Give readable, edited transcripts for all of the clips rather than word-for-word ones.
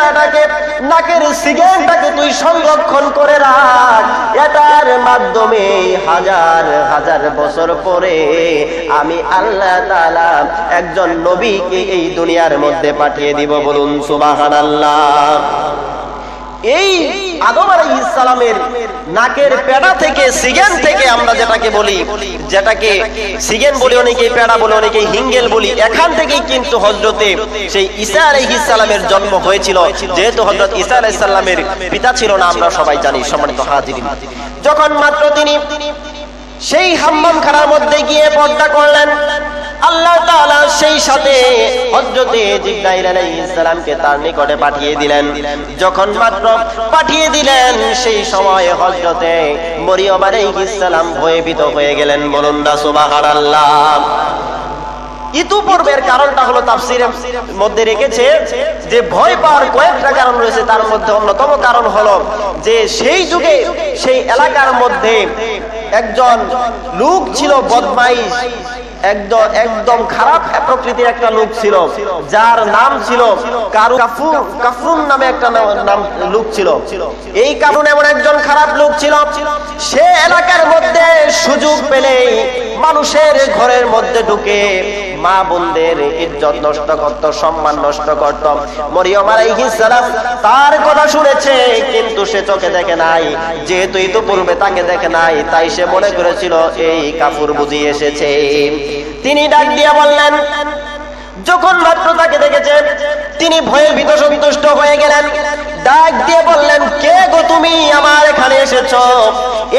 পেটাটাকে, নাকের সিগেনটাকে তুই সংরক্ষণ করে রাখ। এটার মাধ্যমে হাজার হাজার বছর পরে আমি আল্লাহ তাআলা একজন নবীকে এই দুনিয়ার মধ্যে পাঠিয়ে দিব। বলুন সুবহানাল্লাহ। এই আদম আলাইহিস সালামের নাকের পেড়া থেকে, সিগেন থেকে আমরা যেটাকে বলি, যেটাকে সিগেন বলি, অনেকে পেড়া বলি, অনেকে হিঙ্গেল বলি, এখান থেকেই কিন্তু হযরতে সেই ঈসা আলাইহিস সালামের জন্ম হয়েছিল। যেহেতু হযরত ঈসা আলাইহিস সালামের পিতা ছিল না, আমরা সবাই জানি। সম্মানিত হাজিরিন, যখন মাত্র তিনি সেই হাম্মামখানার মধ্যে গিয়ে পর্দা করলেন, আল্লাহ তাআলা সেই সাথে হযরতে জিবরাইল আলাইহিস সালামকে তার নিকটে পাঠিয়ে দিলেন। যখন মাত্র পাঠিয়ে দিলেন, সেই সময় হযরতে মরিয়ম আলাইহিস সালাম ভয়ভীত হয়ে গেলেন। বলুন না সুবহানাল্লাহ। ইতিপূর্বের কারণটা হলো তাফসীরের মধ্যে রেখেছে যে ভয় পাওয়ার কয়েকটা কারণ রয়েছে। তার মধ্যে অন্যতম কারণ হলো যে সেই যুগে সেই এলাকার মধ্যে একজন লোক ছিল, বদমাইশ, একদম খারাপ প্রকৃতির একটা লোক ছিল, যার নাম ছিল কাফরুন নামে একটা নাম লোক ছিল। এই কাফরুন এমন একজন খারাপ লোক ছিল, সে এলাকার মধ্যে সুযোগ পেলে মানুষের ঘরের মধ্যে ঢুকে মা বোনদের ইজ্জত নষ্ট করত, সম্মান নষ্ট করত। মরিয়ম আলাইহিস সালাম তার কথা শুনেছে, কিন্তু সে চোখে দেখে নাই। যেহেতু ইতিপূর্বে তাকে দেখে নাই, তাই সে মনে করেছিল এই কাফুর বুঝি এসেছে। তিনি ডাক দিয়ে বললেন, যখন মাত্র তাকে দেখেছে তিনি ভয়ে ভীত সন্তুষ্ট হয়ে গেলেন। ডাক দিয়ে বললেন, কে গো তুমি আমার এখানে এসেছো?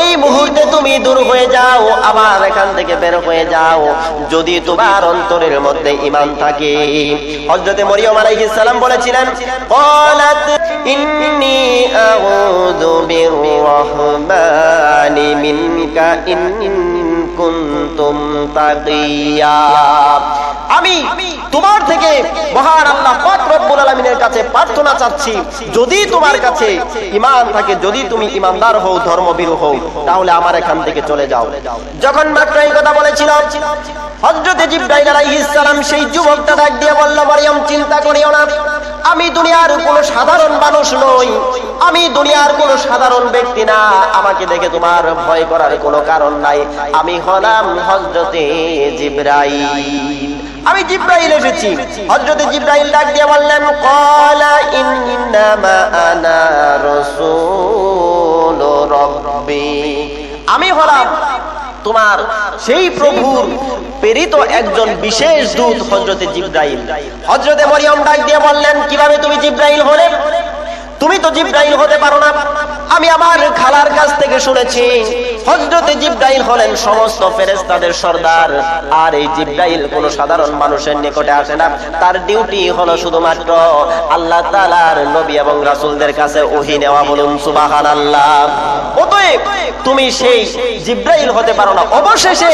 এই মুহূর্তে তুমি দূর হয়ে যাও, আবার এখান থেকে বের হয়ে যাও, যদি তোমার অন্তরের মধ্যে ঈমান থাকে। হযরতে মরিয়ম আলাইহিস সালাম বলেছিলেন, ক্বালাত ইন্নী আউযু বিররহমানি মিনকা ইন কুনতুম তাকিয়া। আমি তোমার থেকে মহান আল্লাহ পাক রব্বুল আলামিনের কাছে প্রার্থনা চাচ্ছি, যদি তোমার কাছে ঈমান থাকে, যদি তুমি ঈমানদার হও, ধর্মভীরু হও, তাহলে আমার এখান থেকে চলে যাও। যখন মাত্র এই কথা বলেছিল, হযরতে জিবরাইল আলাইহিস সালাম সেই যুবকটা ডাক দিয়ে বলল, মরিয়ম চিন্তা করিও না, আমি দুনিয়ার কোনো সাধারণ মানুষ নই, আমি দুনিয়ার কোনো সাধারণ ব্যক্তি না, আমাকে দেখে তোমার ভয় করার কোনো কারণ নাই। আমি হলাম হযরতে জিবরাইল, আমি জিবরাইল এসেছি। হযরতে জিবরাইল ডাক দিয়ে বললেন, ক্বালা ইন্নামা আনা রাসূল রাব্বি, আমি হলাম তোমার সেই প্রভুর প্রেরিত একজন বিশেষ দূত হযরতে জিবরাইল। হযরতে মরিয়ম ডাক দিয়ে বললেন, কিভাবে তুমি জিবরাইল হলে? তুমি তো জিবরাইল হতে পারো না। আমি আমার খালার কাছ থেকে শুনেছি হযরতে জিবরাইল হলেন সমস্ত ফেরেশতাদের সরদার, আর এই জিবরাইল কোনো সাধারণ মানুষের নিকটে আসে না। তার ডিউটি হলো শুধুমাত্র আল্লাহ তাআলার নবী এবং রাসূলদের কাছে ওহী নেওয়া। বলুন সুবহানাল্লাহ। অতএব তুমি সেই জিবরাইল হতে পারো না। অবশেষে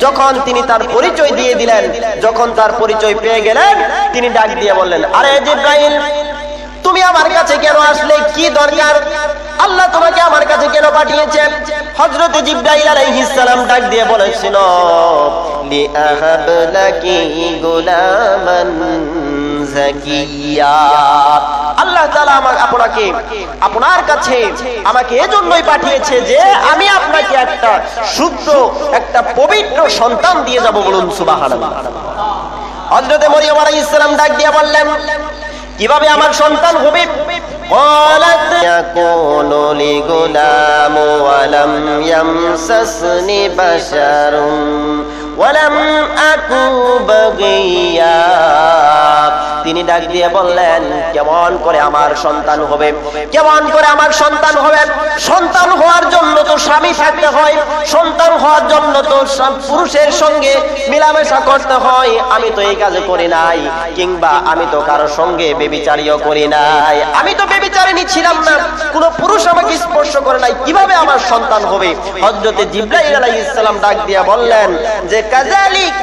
যখন তিনি তার পরিচয় দিয়ে দিলেন, যখন তার পরিচয় পেয়ে গেলেন, তিনি ডাক দিয়ে বললেন, আরে জিবরাইল, তুমি আমার কাছে কেন আসলে? কি দরকার? আল্লাহ তোমাকে আমার কাছে কেন পাঠিয়েছেন? হযরত জিবরাইল আলাইহিস সালাম ডাক দিয়ে বলেছিল, লিআহাব লাকি গুলামান যাকিয়া, আল্লাহ তাআলা আপনাকে আপনার কাছে আমাকে এজন্যই পাঠিয়েছে যে আমি আপনাকে একটা শুদ্ধ, একটা পবিত্র সন্তান দিয়ে যাব। বলুন সুবহানাল্লাহ। হযরত মরিয়ম আলাইহিস সালাম ডাক দিয়ে বললেন, কিভাবে আমার সন্তান হবে? ক্বালাত ইয়াকুনু লি গুলাম ওয়া লাম ইয়ামসাসনি বাশারুন ওয়া লাম আকু বাগিয়া। তিনি ডাক দিয়ে বললেন, কেমন করে আমার সন্তান হবে? কেমন করে আমার সন্তান হবে? সন্তান হওয়ার জন্য তো স্বামী থাকতে হয়, সন্তান হওয়ার জন্য তো পুরুষের সঙ্গে মেলামেশা করতে হয়। আমি তো এই কাজ করি নাই, কিংবা আমি তো কারোর সঙ্গে বেবিচারিও করি নাই, আমি তো বেবিচারিনী ছিলাম না, কোনো পুরুষ আমাকে স্পর্শ করে নাই, কিভাবে আমার সন্তান হবে? হযরতে জিবরাইল আলাইহিস সালাম ডাক দিয়ে বললেন যে কাযালিক,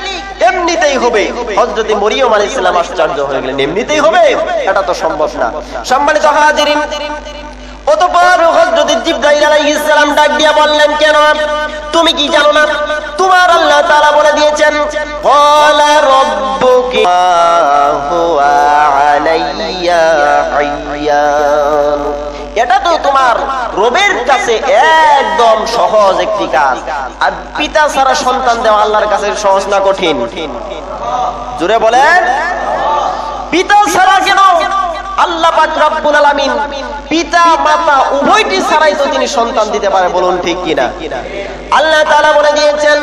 এমনিতেই হবে। হযরতে মরিয়ম আলাইহিস সালাম আশ্চর্য হয়ে গেলেন, এমনিতেই হবে? এটা তো সম্ভব না। সম্মানিত হাজিরিন, অতঃপর হযরত জিবরাইল আলাইহিস সালাম ডাক দিয়ে বললেন, কেন? তুমি কি জানো না তোমার আল্লাহ তাআলা বলে দিয়েছেন, ক্বালা রাব্বুকি হুয়া আলাইয়া হাইয়ান। এটা তো তোমার রবের কাছে একদম সহজ একটি কাজ। আর পিতা ছাড়া সন্তান দেওয়া আল্লাহর কাছে সহজ না কঠিন? জোরে বলেন, পিতা ছাড়া কেন? আল্লাহ পাক রব্বুল আলামিন পিতা মাতা উভয়টি ছাড়াই তো তিনি সন্তান দিতে পারে, বলুন ঠিক কিনা? আল্লাহ তাআলা বলে দিয়েছেন,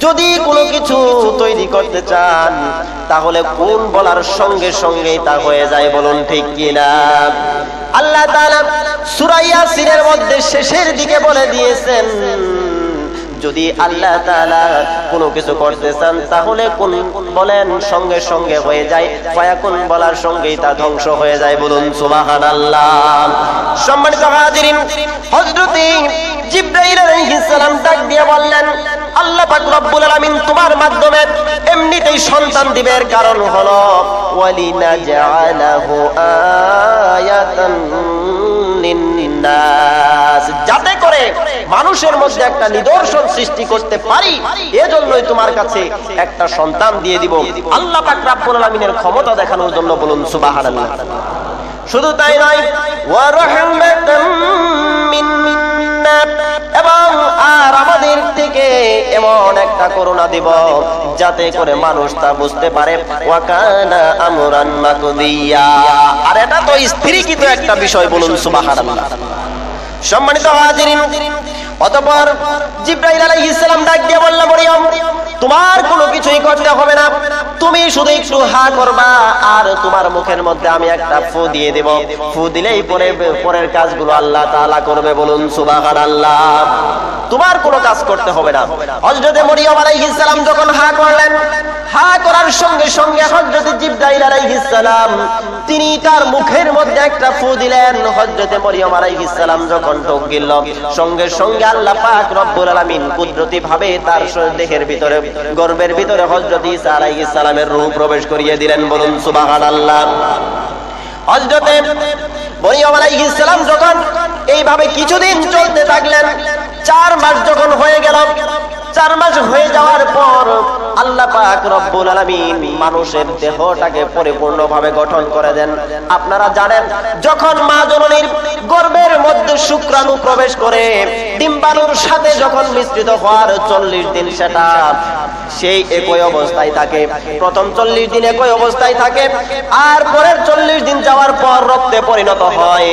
যদি কোনো কিছু তৈরি করতে চান তাহলে কোন বলার সঙ্গে সঙ্গে তা হয়ে যায়, বলুন ঠিক কিনা? আল্লাহ তাআলা সূরা ইয়াসিনের মধ্যে শেষের দিকে বলে দিয়েছেন, যদি আল্লাহ তাআলা কোনো কিছু করতে চান তাহলে কোন বলেন সঙ্গে সঙ্গে হয়ে যায়, ফায়াকুন বলার সঙ্গেই তা ধ্বংস হয়ে যায়, বলুন সুবহানাল্লাহ। সম্মানিত হাজিরিন, হযরত জিবরাইল আলাইহিস সালাম ডাক দিয়ে বললেন, আল্লাহ পাক রব্বুল আলামিন তোমার মাধ্যমে এমনিতেই সন্তান দিবের কারণ হলো ওয়ালিনাজআলাহু আয়াতান লিন্নাস, যাতে করে মানুষের মধ্যে একটা নিদর্শন সৃষ্টি করতে পারি, এজন্যই তোমার কাছে একটা সন্তান দিয়ে দিব। আল্লাহ পাক রব্বুল আলামিনের ক্ষমতা দেখানোর জন্য, বলুন সুবহানাল্লাহ। শুধু তাই নয়, ওয়া রাহমাতাম মিন্না, এবং আর আমাদের থেকে এমন একটা করুণা দিব যাতে করে মানুষ তা বুঝতে পারে, ওয়া কানা আমরান মাকদিয়া। আর এটা তো স্থিরীকৃত একটা বিষয়, বলুন সুবহানাল্লাহ। সম্মানিত হাজিরিন, অতঃপর জিবরাইল আলাইহিস সালাম ডাক দিয়ে বলল, মরিয়ম তোমার কোনো কিছুই করতে হবে না, তুমি শুধু একটু হা করবা আর তোমার মুখের মধ্যে আমি একটা ফু দিয়ে দেব, ফু দিলেই পরের কাজগুলো আল্লাহ তাআলা করবে, বলুন সুবহানাল্লাহ। তোমার কোনো কাজ করতে হবে না। হযরত মরিয়ম আলাইহিস সালাম যখন হা করলেন, হা করার সঙ্গে সঙ্গে হযরত জিবরাইল আলাইহিস সালাম তিনি তার মুখের মধ্যে একটা ফু দিলেন। হযরত মরিয়ম আলাইহিস সালাম যখন ঢোক গেল, সঙ্গে সঙ্গে আল্লাহ পাক রব্বুল আলামিন কুদরতি ভাবে তার দেহের ভিতরে, গর্ভের ভিতরে হযরত ঈসা আলাইহিস সালামের রূহ প্রবেশ করিয়ে দিলেন, বলুন সুবহানাল্লাহ। হযরত মরিয়ম আলাইহিস সালাম যখন এইভাবে কিছুদিন চলতে থাকলেন, 4 মাস যখন হয়ে গেল, 4 মাস হয়ে যাওয়ার পর আল্লাহ পাক রব্বুল আলামিন মানুষের দেহটাকে পরিপূর্ণভাবে গঠন করে দেন। আপনারা জানেন, যখন মা জননীর গর্ভের মধ্যে শুক্রাণু প্রবেশ করে ডিম্বাণুর সাথে যখন মিশ্রিত হওয়ার 40 দিন সেটা সেই একই অবস্থায় থাকে। প্রথম 40 দিন একই অবস্থায় থাকে, আর পরের 40 দিন যাওয়ার পর রক্তে পরিণত হয়,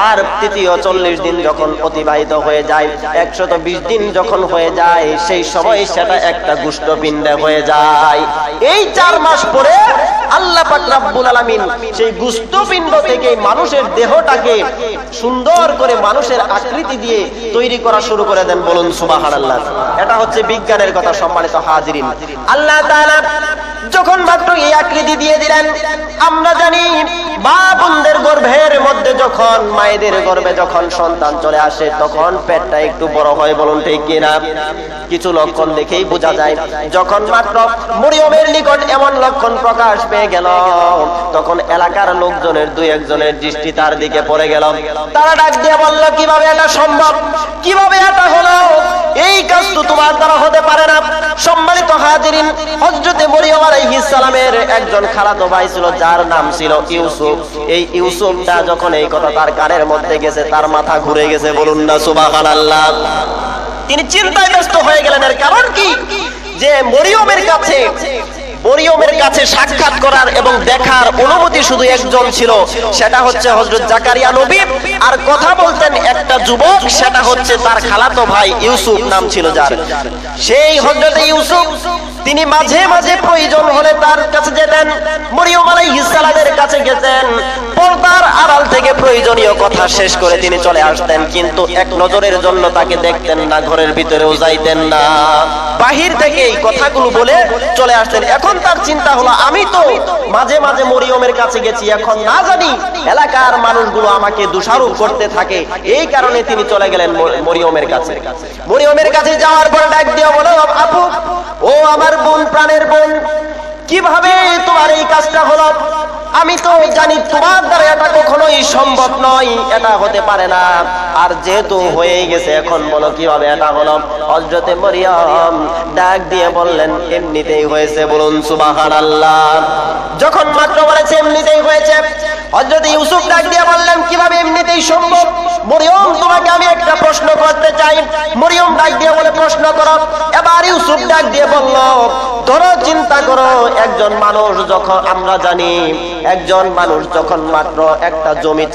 আর তৃতীয় 40 দিন যখন অতিবাহিত হয়ে যায়, 120 দিন যখন হয়ে যায়, সেই সময় সেটা একটা গুষ্ঠপিণ্ডে হয়ে যায়। এই 4 মাস পরে আল্লাহ পাক রব্বুল আলামিন সেই গুষ্ঠপিণ্ড থেকে মানুষের দেহটাকে সুন্দর করে মানুষের আকৃতি দিয়ে তৈরি করা শুরু করে দেন, বলুন সুবহানাল্লাহ। এটা হচ্ছে বিজ্ঞানের কথা। সম্মানিত হাজিরিন, আল্লাহ তাআলা যখন মাত্র এই আকৃতি দিয়ে দিলেন, আমরা জানি মা বোনদের গর্ভের মধ্যে যখন, মায়েদের গর্ভে যখন সন্তান চলে আসে, তখন পেটটা একটু বড় হয়, বলুন ঠিক কিনা? কিছু লক্ষণ দেখেই বোঝা যায়। যখন মাত্র মরিয়মের নিকট এমন লক্ষণ প্রকাশ পেয়ে গেল, তখন এলাকার লোকজনের 2-1 জনের দৃষ্টি তার দিকে পড়ে গেল। তারা ডাক দিয়ে বলল, কিভাবে এটা সম্ভব, কিভাবে এটা হলো? এই কাজ তো তোমার দ্বারা হতে পারে না। সম্মানিত হাজিরিন, হযরত মরিয়ম আলাইহিস সালামের একজন খালাতো ভাই ছিল, যার নাম ছিল ইউসুফ। এই ইউসুফটা যখন এই কথা তার কানের মধ্যে গেছে, তার মাথা ঘুরে গেছে, বলুন না সুবহানাল্লাহ। তিনি চিন্তায় ব্যস্ত হয়ে গেলেন। এর কারণ কি? যে মরিয়মের কাছে সাক্ষাৎ করার এবং দেখার অনুমতি শুধু একজন ছিল, সেটা হচ্ছে হযরত জাকারিয়া নবী। আর কথা বলতেন একটা যুবক, সেটা হচ্ছে তার খালাতো ভাই ইউসুফ নাম ছিল যার। সেই হযরত ইউসুফ তিনি মাঝে মাঝে প্রয়োজন হলে তার কাছে যেতেন, মরিয়ম আলাইহিস সালামের কাছে গেতেন, পর্দার আড়াল থেকে প্রয়োজনীয় কথা শেষ করে তিনি চলে আসতেন। কিন্তু এক নজরের জন্য তাকে দেখতেন না, ঘরের ভিতরেও যাইতেন না, বাহির থেকে এই কথাগুলো বলে চলে আসতেন। এখন তার চিন্তা হলো, আমি তো মাঝে মাঝে মরিয়মের কাছে গেছি, এখন না জানি এলাকার মানুষগুলো আমাকে দোষারোপ করতে থাকে, এই কারণে তিনি চলে গেলেন মরিয়মের কাছে। মরিয়মের কাছে যাওয়ার পর ডাক দিয়ে বলল, আপু, ও আমার বোন, প্রাণের বোন, কিভাবে তোমার এই কাজটা হলো? আমি তো জানি তোমার দ্বারা এটা কখনো কখনোই সম্ভব নয়, এটা হতে পারে না। আর যেহেতু হয়ে গেছে, এখন বলো কিভাবে এটা হলো? হযরতে মরিয়ম ডাক দিয়ে বললেন, এমনিতেই হয়েছে। বলুন সুবহানাল্লাহ। যখন মাত্র বলেছে এমনিতেই হয়েছে, হযরত ইউসুফ ডাক দিয়ে বললেন, কিভাবে এমনিতেই সম্ভব? মরিয়ম, তোমাকে আমি একটা প্রশ্ন করতে চাই। মরিয়ম ডাক দিয়ে বলে, প্রশ্ন করো। এবার ইউসুফ ডাক দিয়ে বলল, ধরো চিন্তা করো, একজন মানুষ যখন, আমরা জানি একজন মানুষ যখন মাত্র একটা জমি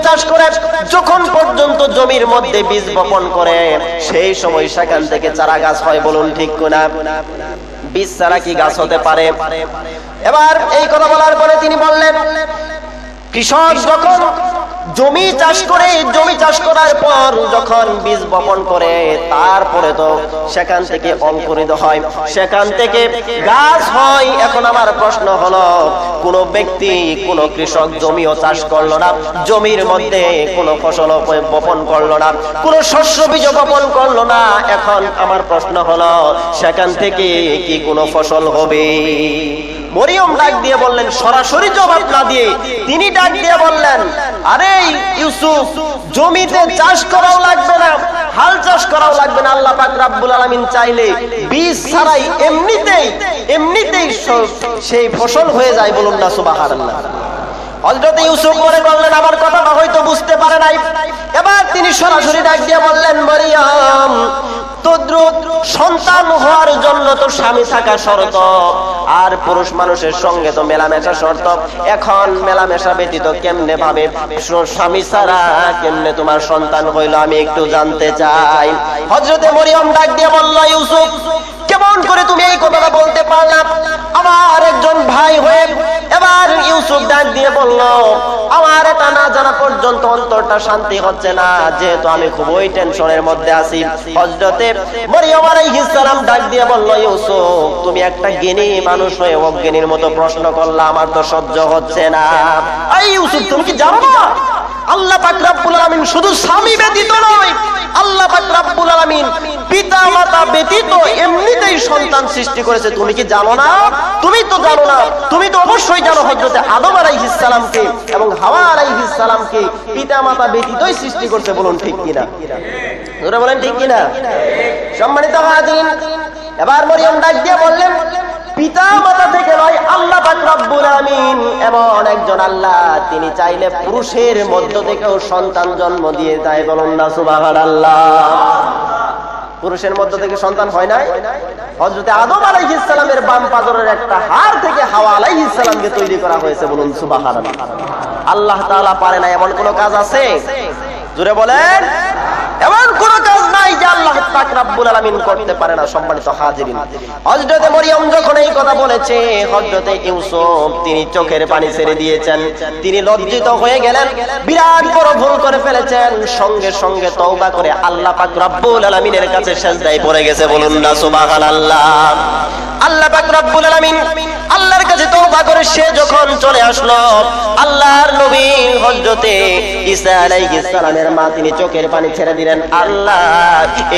চাষ করে যখন পর্যন্ত জমির মধ্যে বীজ বপন করে, সেই সময় সেখান থেকে চারা গাছ হয়। বলুন ঠিক কিনা? বীজ ছাড়া কি গাছ হতে পারে? এবার এই কথা বলার পরে তিনি বললেন, কৃষক যখন জমি চাষ করে, জমি চাষ করার পর যখন বীজ বপন করে, তারপরে তো সেখান থেকে অঙ্কুরিত হয়, সেখান থেকে গাছ হয়। এখন আমার প্রশ্ন হলো, কোন ব্যক্তি, কোন কৃষক জমিও চাষ করলো না, জমির মধ্যে কোনো ফসল বপন করলো না, কোন শস্য বীজ বপন করলো না, এখন আমার প্রশ্ন হলো, সেখান থেকে কি কোনো ফসল হবে? মরিয়ম ডাক দিয়ে বললেন, সরাসরি জবাব না দিয়ে তিনি ডাক দিয়ে বললেন, আরে ইউসুফ, জমিতে চাষ করাও লাগবে না, হাল চাষ করাও লাগবে না। আল্লাহ পাক রব্বুল আলামিন চাইলে বীজ ছাড়াই এমনিতেই সেই ফসল হয়ে যায়। বলুন না সুবহানাল্লাহ। হযরত ইউসুফ মনে করলেন আমার কথাটা হয়তো বুঝতে পারে নাই। এবার তিনি সরাসরি ডাক দিয়ে বললেন, মরিয়ম, তদ্রুপ সন্তান হওয়ার জন্য তো স্বামী থাকা শর্ত, আর পুরুষ মানুষের সঙ্গে তো মেলামেশা শর্ত। এখন মেলামেশা ব্যতীত কেমনে ভাবে স্বামী ছাড়া কেমনে তোমার সন্তান হইল, আমি একটু জানতে চাই। হযরতে মরিয়ম ডাক দিয়ে বলল, ইউসুফ, কেমন করে তুমি এই কথাটা বলতে পারলা আমার একজন ভাই হয়ে? এবার ইউসুফ ডাক দিয়ে বলল, আমার এটা না জানা পর্যন্ত অন্তরটা শান্তি হচ্ছে না, যেহেতু আমি খুবই টেনশনের মধ্যে আছি। হযরতে মরিয়ম আলাইহিস সালাম ডাক দিয়ে বলল, ইউসুফ, তুমি একটা জ্ঞানী মানুষ হয়ে অজ্ঞানীর মতো প্রশ্ন করলা, আমার তো সহ্য হচ্ছে না। এই ইউসুফ, তুমি কি জানো না আল্লাহ পাক রব্বুল আলামিন শুধু স্বামী ব্যতীত নয়, আল্লাহ পাক রব্বুল আলামিন পিতা মাতা ব্যতীত এমনিতেই সন্তান সৃষ্টি করেছে? তুমি কি জানো না? তুমি তো জানো না, তুমি তো অবশ্যই জানো হযরতে আদম আলাইহিস সালামকে এবং হাওয়া আলাইহিস সালামকে পিতা মাতা ব্যতীতই সৃষ্টি করছে। বলুন ঠিক কিনা? জোরে বলেন ঠিক কিনা? সম্মানিত হাজিরিন, এবার মরিয়ম ডাক দিয়ে বললেন, পিতা মাতা থেকে নয়, আল্লাহ পাক রব্বুল আলামিন এমন একজন আল্লাহ, তিনি চাইলে পুরুষের মধ্য থেকেও সন্তান জন্ম দিয়ে দেয়। বলুন না সুবহানাল্লাহ। পুরুষের মধ্য থেকে সন্তান হয় নাই? হযরতে আদম আলাইহিস সালামের বাম পাজরের একটা হাড় থেকে হাওয়া আলাইহিস সালামকে তৈরি করা হয়েছে। বলুন সুবহানাল্লাহ। আল্লাহ তাআলা পারে না এমন কোন কাজ আছে? জোরে বলেন। এমন কোন কাজ নাই যে আল্লাহ পাক রব্বুল আলামিন করতে পারে না। সম্মানিত হাজিরিন, হযরতে মরিয়ম যখন এই কথা বলেছে, হযরতে ইউসুফ তিনি চোখের পানি ছেড়ে দিয়েছেন, তিনি লজ্জিত হয়ে গেলেন, বিরাট বড় ভুল করে ফেলেছেন। সঙ্গে সঙ্গে তওবা করে আল্লাহ পাক রব্বুল আলামিনের কাছে সিজদায় পড়ে গেছে। বলুন না সুবহানাল্লাহ। আল্লাহ পাক রব্বুল আলামিন আল্লাহর কাছে তওবা করে সে যখন চলে আসলো, আল্লাহর নবী হযরতে ঈসা আলাইহিস সালামের মা তিনি চোখের পানি ছেড়ে দিলেন। আল্লাহ,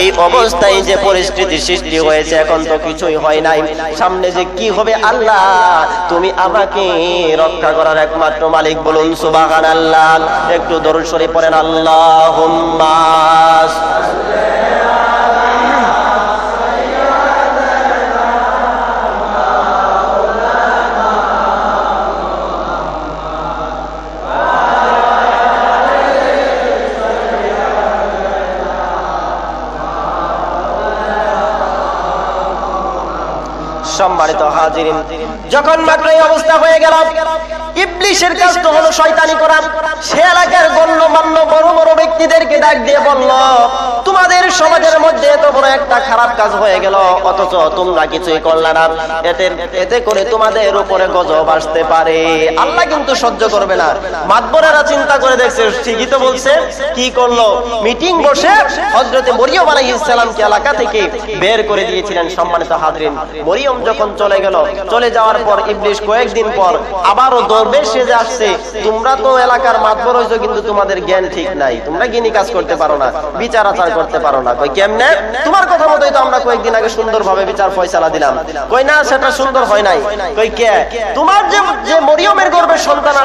এই অবস্থায় যে পরিস্থিতি সৃষ্টি হয়েছে, এখন তো কিছুই হয় নাই, সামনে যে কি হবে, আল্লাহ তুমি আমাকে রক্ষা করার একমাত্র মালিক। বলুন সুবহানাল্লাহ। একটু দরুদ শরীফ পড়েন, আল্লাহুম্মা সম্মানিত হাজিরিন, যখন মাত্র এই অবস্থা হয়ে গেল, ইবলিশের কাজ তো হলো শয়তানি করা। সে এলাকার গণ্যমান্য বড় বড় ব্যক্তিদেরকে ডাক দিয়ে বলল, তোমাদের সমাজের মধ্যে এত বড় একটা খারাপ কাজ হয়ে গেল, অথচ তোমরা কিছুই করলে না, এতে করে তোমাদের উপরে গজব আসতে পারে। আল্লাহ কিন্তু সহ্য করবে না। মাতবরেরা চিন্তা করে দেখছে, ঠিকই তো বলছে। কি করলো? মিটিং বসে হযরতে মরিয়ম আলাইহিস সালামকে এলাকা থেকে বের করে দিয়েছিলেন। সম্মানিত হাজিরিন, মরিয়ম যখন চলে গেল, চলে যাওয়ার পর ইবলিশ কয়েকদিন পর আবারও দরবেশ সেজে আসছে, তোমরা তো এলাকার মাতবর হইছো, কিন্তু তোমাদের জ্ঞান ঠিক নাই, তোমরা জ্ঞানী কাজ করতে পারো না, বিচার আচার করতে পারো না। কই কেমনে? তোমার কথা মতোই তো আমরা কয়েকদিন আগে সুন্দরভাবে বিচার ফয়সালা দিলাম। কই না, সেটা সুন্দর হয় নাই। কই কে? তোমার যে মরিয়মের গর্ভে সন্তান